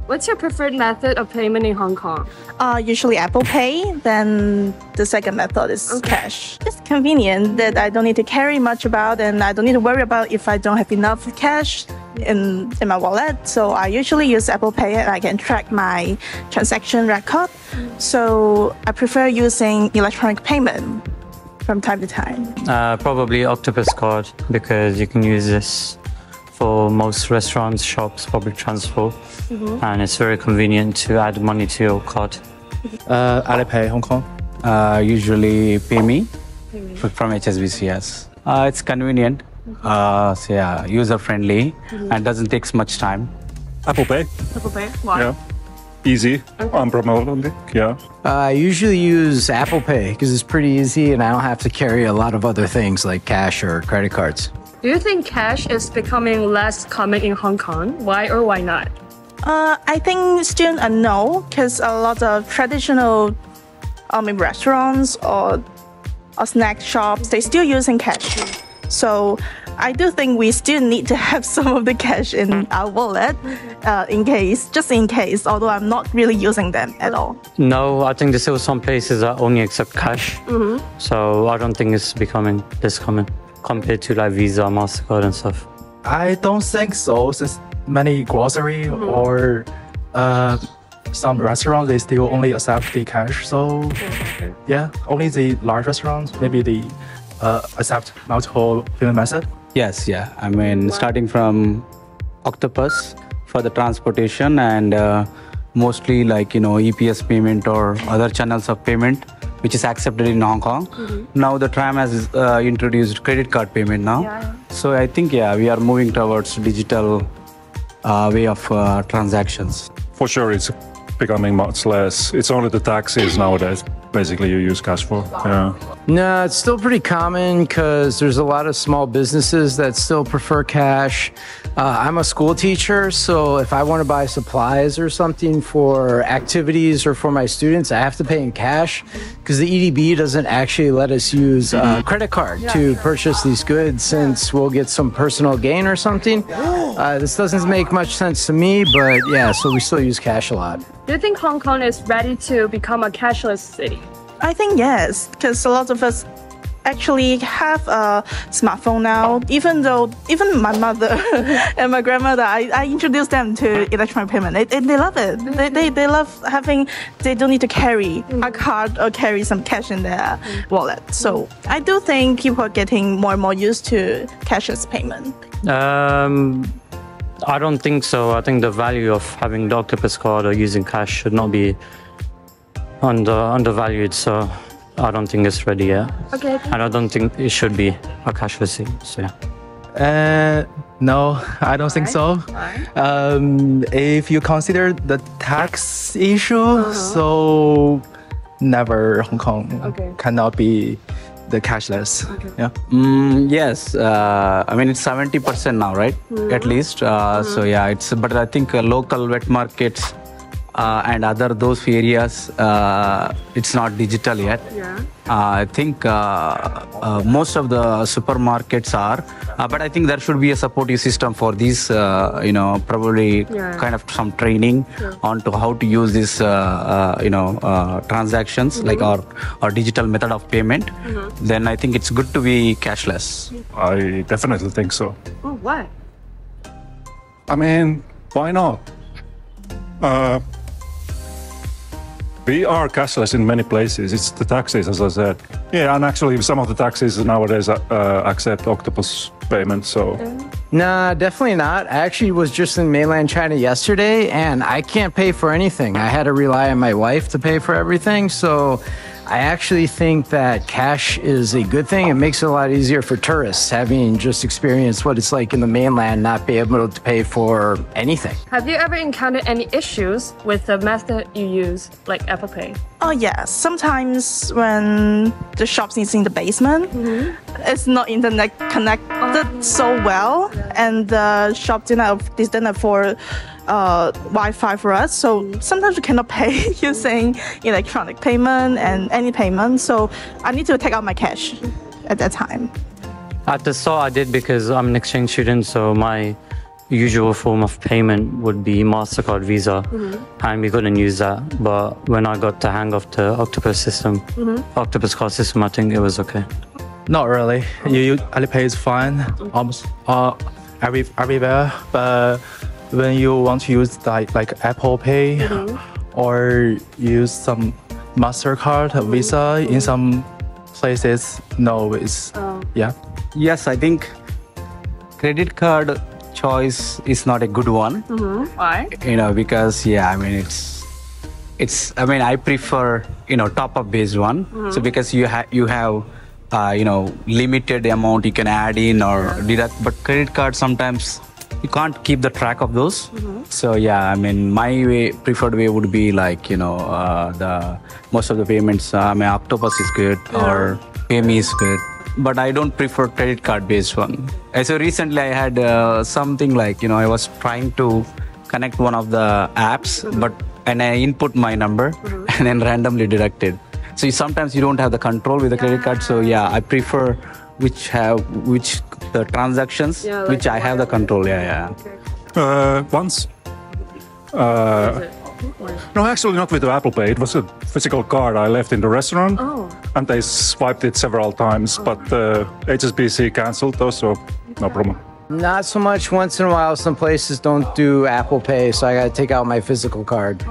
What's your preferred method of payment in Hong Kong? Usually Apple Pay, then the second method is cash. It's convenient that I don't need to carry much about and I don't need to worry about if I don't have enough cash in my wallet. So I usually use Apple Pay and I can track my transaction record. So I prefer using electronic payment from time to time. Probably Octopus card because you can use this for most restaurants, shops, public transport, and it's very convenient to add money to your card. Alipay Hong Kong. Usually PayMe from HSBC, yes. It's convenient, so yeah, user-friendly, and doesn't take much time. Apple Pay. Apple Pay? Why? Yeah. Easy, unproblematic, yeah. I usually use Apple Pay because it's pretty easy and I don't have to carry a lot of other things like cash or credit cards. Do you think cash is becoming less common in Hong Kong? Why or why not? I think still a no, because a lot of traditional restaurants or snack shops, they still using cash. So I do think we still need to have some of the cash in our wallet just in case, although I'm not really using them at all. No, I think there's still some places that only accept cash. So I don't think it's becoming this common compared to like Visa, MasterCard and stuff. I don't think so, since many grocery or some restaurants, they still only accept the cash. So yeah, only the large restaurants, maybe they accept multiple payment method. Yes, yeah. I mean, starting from Octopus for the transportation and mostly like, EPS payment or other channels of payment, which is accepted in Hong Kong. Now the tram has introduced credit card payment now. Yeah. So I think, yeah, we are moving towards digital way of transactions. For sure, it's becoming much less. It's only the taxis nowadays, basically, you use cash for, yeah. No, it's still pretty common because there's a lot of small businesses that still prefer cash. I'm a school teacher, so if I want to buy supplies or something for activities or for my students, I have to pay in cash because the EDB doesn't actually let us use a credit card to purchase these goods since we'll get some personal gain or something. This doesn't make much sense to me, but yeah, so we still use cash a lot. Do you think Hong Kong is ready to become a cashless city? I think yes, because a lot of us actually have a smartphone now. Even my mother and my grandmother, I introduced them to electronic payment. They love it. They love having, they don't need to carry a card or carry some cash in their wallet. So I do think people are getting more and more used to cashless payment. I don't think so. I think the value of having the Octopus card or using cash should not be undervalued. So I don't think it's ready yet. Okay. And I don't think it should be a cashless city. So yeah. No, I don't think so. If you consider the tax issue, so never Hong Kong cannot be the cashless. Yeah. Yes. I mean, it's 70% now, right? At least. So yeah, but I think local wet markets and other those areas, it's not digital yet. Yeah. I think most of the supermarkets are, but I think there should be a supportive system for these, probably kind of some training onto how to use this, transactions like our digital method of payment. Then I think it's good to be cashless. I definitely think so. Oh, why? I mean, why not? We are cashless in many places. It's the taxis, as I said. Yeah, and actually some of the taxis nowadays accept Octopus payment, so... Nah, definitely not. I actually was just in mainland China yesterday, and I can't pay for anything. I had to rely on my wife to pay for everything, so I actually think that cash is a good thing. It makes it a lot easier for tourists, having just experienced what it's like in the mainland, not be able to pay for anything. Have you ever encountered any issues with the method you use, like Apple Pay? Oh yes, sometimes when the shop is in the basement, it's not internet connected so well, and the shop didn't afford Wi-Fi for us, so sometimes we cannot pay using electronic payment and any payment, so I need to take out my cash at that time. At the start I did because I'm an exchange student, so my usual form of payment would be MasterCard, Visa, and we couldn't use that. But when I got the hang of the Octopus system, Octopus card system, I think it was okay. Not really. Alipay is fine, almost everywhere. But when you want to use like Apple Pay or use some MasterCard, Visa in some places, no, it's yeah. Yes, I think credit card choice is not a good one. Why? Because I mean I mean I prefer top up based one. So because you have limited amount you can add in or deduct, but credit card sometimes you can't keep the track of those. So I mean my preferred way would be like the most of the payments. I mean Octopus is good or PayMe is good, but I don't prefer credit card based one. So recently I had something like I was trying to connect one of the apps, and I input my number and then randomly deducted. So sometimes you don't have the control with the credit card. So I prefer which the transactions like which I have the control. Once. No, actually not with the Apple Pay. It was a physical card I left in the restaurant, and they swiped it several times. But HSBC cancelled those, so no problem. Not so much. Once in a while, some places don't do Apple Pay, so I got to take out my physical card.